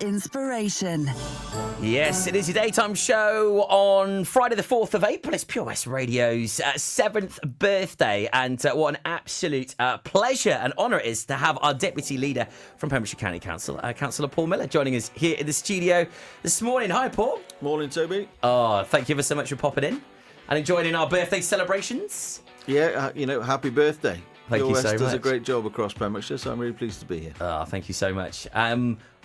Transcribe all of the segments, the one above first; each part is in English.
inspiration. Yes, it is your daytime show on Friday the 4th of April. It's Pure West Radio's 7th birthday, and what an absolute pleasure and honour it is to have our Deputy Leader from Pembrokeshire County Council, Cllr Paul Miller, joining us here in the studio this morning. Hi, Paul. Morning, Toby. Oh, thank you ever so much for popping in and enjoying our birthday celebrations. Yeah, happy birthday. Thank Pure you West so much. does a great job across Pembrokeshire, so I'm really pleased to be here. Oh, thank you so much.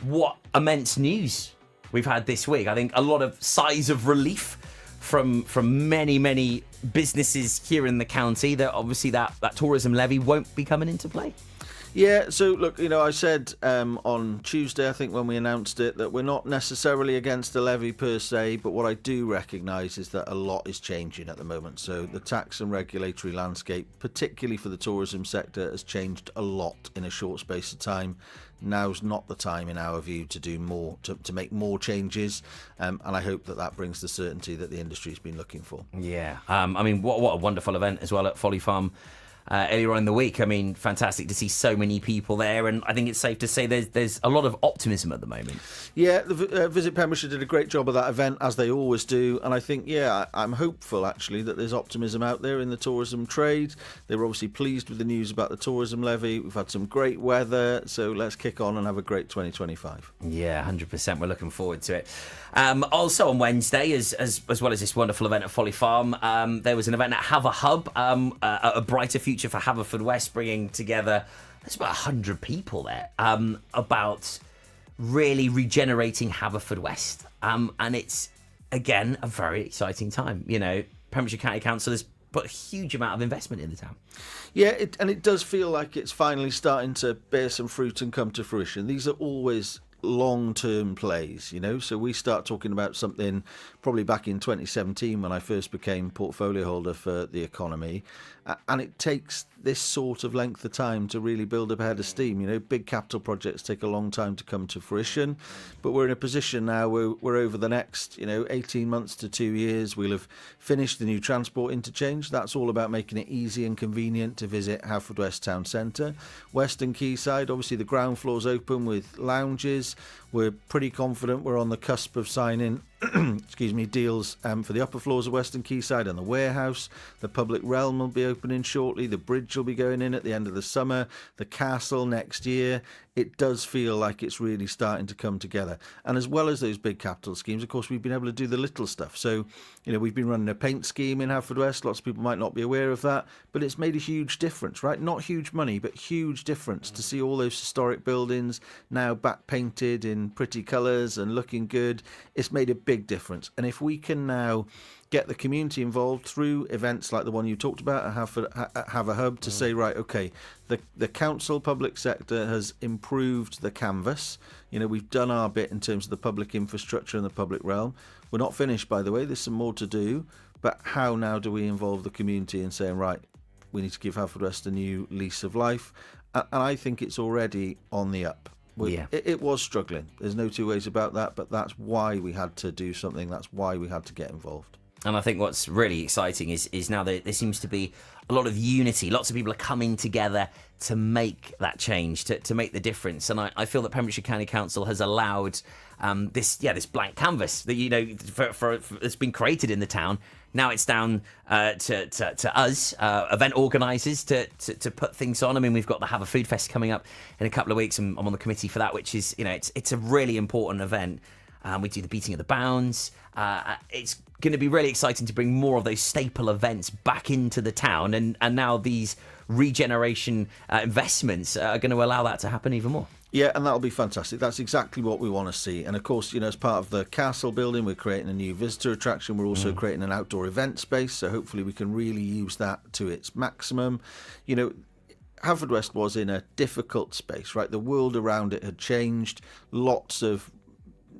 What immense news we've had this week. I think a lot of sighs of relief from many businesses here in the county that obviously that tourism levy won't be coming into play. Yeah, so look, I said on Tuesday, I think when we announced it, that we're not necessarily against the levy per se, but what I do recognise is that a lot is changing at the moment. So the tax and regulatory landscape, particularly for the tourism sector, has changed a lot in a short space of time. Now's not the time, in our view, to do more, to make more changes, and I hope that brings the certainty that the industry's been looking for. Yeah, I mean, what a wonderful event as well at Folly Farm. Earlier on in the week. I mean, fantastic to see so many people there, and I think it's safe to say there's a lot of optimism at the moment. Yeah, the Visit Pembrokeshire did a great job of that event, as they always do, and I think, I'm hopeful actually that there's optimism out there in the tourism trade. They were obviously pleased with the news about the tourism levy. We've had some great weather, so let's kick on and have a great 2025. Yeah, 100%. We're looking forward to it. Also on Wednesday, as well as this wonderful event at Folly Farm, there was an event at Haverhub, a brighter future for Haverfordwest, bringing together, there's about 100 people there, about really regenerating Haverfordwest. And it's, again, a very exciting time. Pembrokeshire County Council has put a huge amount of investment in the town. Yeah, it does feel like it's finally starting to bear some fruit and come to fruition. These are always long-term plays, so we start talking about something probably back in 2017 when I first became portfolio holder for the economy, and it takes this sort of length of time to really build up a head of steam. Big capital projects take a long time to come to fruition, but we're in a position now where we're over the next 18 months to 2 years, we'll have finished the new transport interchange. That's all about making it easy and convenient to visit Haverfordwest Town Centre. Western Quayside, obviously the ground floor's open with lounges. We're pretty confident we're on the cusp of signing deals for the upper floors of Western Quayside and the warehouse. The public realm will be opening shortly. The bridge will be going in at the end of the summer. The castle next year. It does feel like it's really starting to come together. And as well as those big capital schemes, of course, we've been able to do the little stuff. So, we've been running a paint scheme in Haverfordwest. Lots of people might not be aware of that, but it's made a huge difference, right? Not huge money, but huge difference to see all those historic buildings now back painted in pretty colours and looking good. It's made a big difference. And if we can now get the community involved through events like the one you talked about and have a hub to say, right, okay, the council public sector has improved the canvas. We've done our bit in terms of the public infrastructure and the public realm. We're not finished, by the way. There's some more to do. But how now do we involve the community in saying, right, we need to give Haverfordwest a new lease of life? And I think it's already on the up. It was struggling. There's no two ways about that, but that's why we had to do something. That's why we had to get involved. And I think what's really exciting is now that there seems to be a lot of unity. Lots of people are coming together to make that change, to make the difference. And I feel that Pembrokeshire County Council has allowed this blank canvas that for that's been created in the town. Now it's down to us, event organisers, to put things on. I mean, we've got the Have a Food Fest coming up in a couple of weeks, and I'm on the committee for that, which is it's a really important event. We do the beating of the bounds. It's going to be really exciting to bring more of those staple events back into the town, and now these regeneration investments are going to allow that to happen even more. Yeah, and that'll be fantastic. That's exactly what we want to see. And of course, as part of the castle building, we're creating a new visitor attraction. We're also creating an outdoor event space, so hopefully we can really use that to its maximum. Haverfordwest was in a difficult space, right? The world around it had changed. Lots of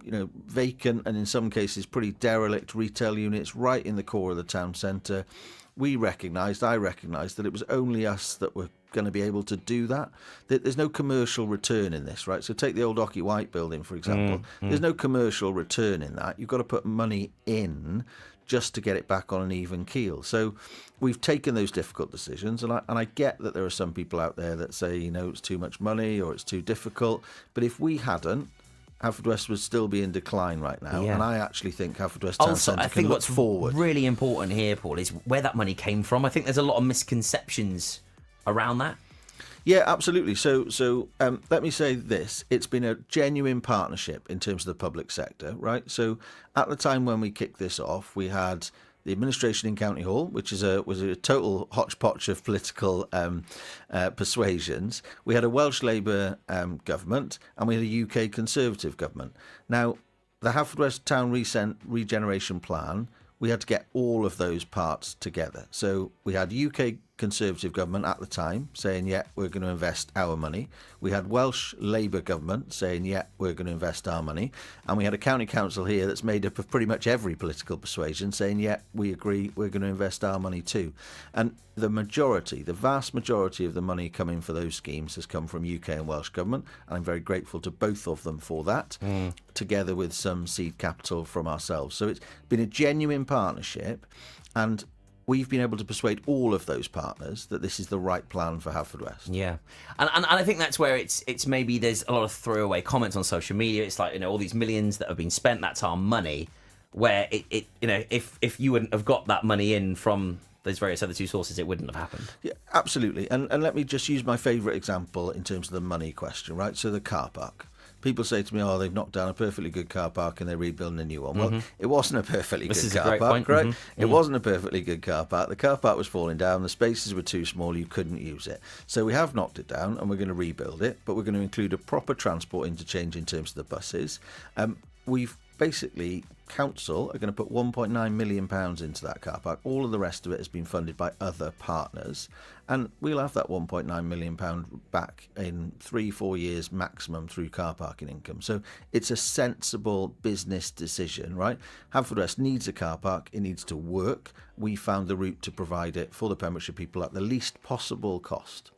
vacant and in some cases pretty derelict retail units right in the core of the town centre. I recognised that it was only us that were going to be able to do that. There's no commercial return in this, right? So take the old Ocky White building, for example. There's no commercial return in that. You've got to put money in just to get it back on an even keel. So we've taken those difficult decisions, and I get that there are some people out there that say, it's too much money or it's too difficult. But if we hadn't, Haverfordwest would still be in decline right now, Yeah. and I actually think Haverfordwest Town Also, Centre I can think look what's forward. really important here, Paul, is where that money came from. I think there's a lot of misconceptions around that. Yeah, absolutely. So let me say this. It's been a genuine partnership in terms of the public sector, right? So at the time when we kicked this off, we had the administration in County Hall, which was a total hodgepodge of political persuasions. We had a Welsh Labour government, and we had a UK Conservative government. Now, the Haverfordwest Town Regeneration Plan, we had to get all of those parts together. So we had UK Conservative government at the time saying, yeah, we're going to invest our money. We had Welsh Labour government saying, yeah, we're going to invest our money. And we had a county council here that's made up of pretty much every political persuasion saying, yeah, we agree, we're going to invest our money too. And the vast majority of the money coming for those schemes has come from UK and Welsh government. And I'm very grateful to both of them for that, together with some seed capital from ourselves. So it's been a genuine partnership, and we've been able to persuade all of those partners that this is the right plan for Haverfordwest. Yeah, and I think that's where it's maybe there's a lot of throwaway comments on social media. It's like, all these millions that have been spent, that's our money. Where it if you wouldn't have got that money in from those various other two sources, it wouldn't have happened. Yeah, absolutely. And let me just use my favourite example in terms of the money question, right? So the car park. People say to me, oh, they've knocked down a perfectly good car park and they're rebuilding a new one. Well, it wasn't a perfectly good car park, right? It wasn't a perfectly good car park. The car park was falling down. The spaces were too small. You couldn't use it. So we have knocked it down and we're going to rebuild it, but we're going to include a proper transport interchange in terms of the buses. We've basically, council are going to put £1.9 million into that car park. All of the rest of it has been funded by other partners, and we'll have that £1.9 million back in 3-4 years maximum through car parking income. So it's a sensible business decision, right? Haverfordwest needs a car park. It needs to work. We found the route to provide it for the Pembrokeshire people at the least possible cost.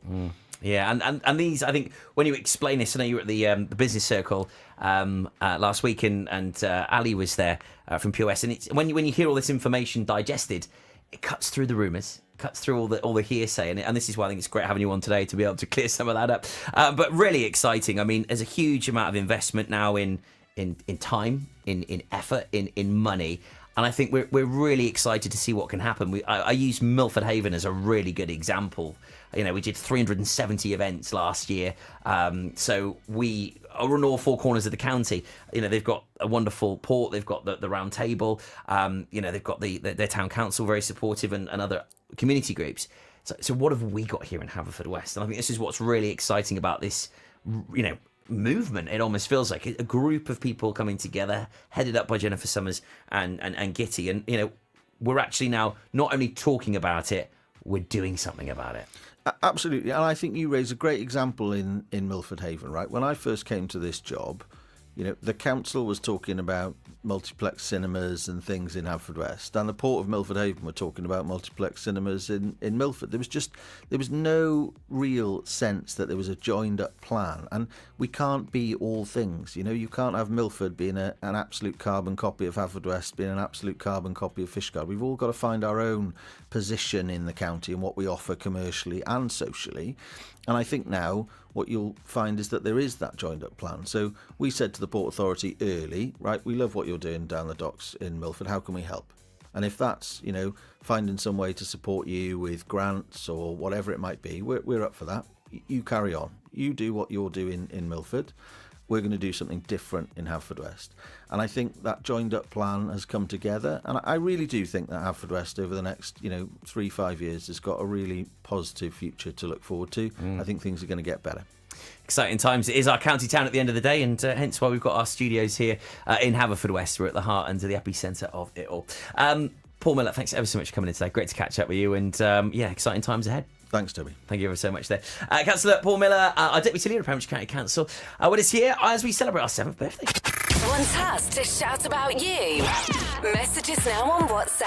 Yeah, and these, I think, when you explain this, I know you were at the business circle last week, and Ali was there from POS, and it's when you hear all this information digested, it cuts through the rumours, cuts through all the hearsay, and this is why I think it's great having you on today to be able to clear some of that up. But really exciting. I mean, there's a huge amount of investment now in time, in effort, in money. And I think we're really excited to see what can happen. I use Milford Haven as a really good example. We did 370 events last year. So we are on all four corners of the county. They've got a wonderful port. They've got the round table. They've got their town council, very supportive, and other community groups. So what have we got here in Haverfordwest? And I think this is what's really exciting about this, movement. It almost feels like a group of people coming together, headed up by Jennifer Summers and Gitty, and we're actually now not only talking about it, we're doing something about it. Absolutely. And I think you raise a great example in Milford Haven, right? When I first came to this job, the council was talking about multiplex cinemas and things in Haverfordwest, and the Port of Milford Haven were talking about multiplex cinemas in Milford. There was no real sense that there was a joined up plan, and we can't be all things. You can't have Milford being an absolute carbon copy of Haverfordwest, being an absolute carbon copy of Fishguard. We've all got to find our own position in the county and what we offer commercially and socially. And I think now what you'll find is that there is that joined up plan. So we said to the Port Authority early, right, we love what you're doing down the docks in Milford. How can we help? And if that's, finding some way to support you with grants or whatever it might be, we're up for that. You carry on. You do what you're doing in Milford. We're going to do something different in Haverfordwest. And I think that joined up plan has come together. And I really do think that Haverfordwest over the next, 3-5 years has got a really positive future to look forward to. I think things are going to get better. Exciting times. It is our county town at the end of the day, and hence why we've got our studios here in Haverfordwest. We're at the heart and the epicentre of it all. Paul Miller, thanks ever so much for coming in today. Great to catch up with you, and exciting times ahead. Thanks, Toby. Thank you ever so much there. Councillor Paul Miller, our Deputy Leader of Pembrokeshire County Council, with us here as we celebrate our 7th birthday. Wants us to shout about you? Message us now on WhatsApp.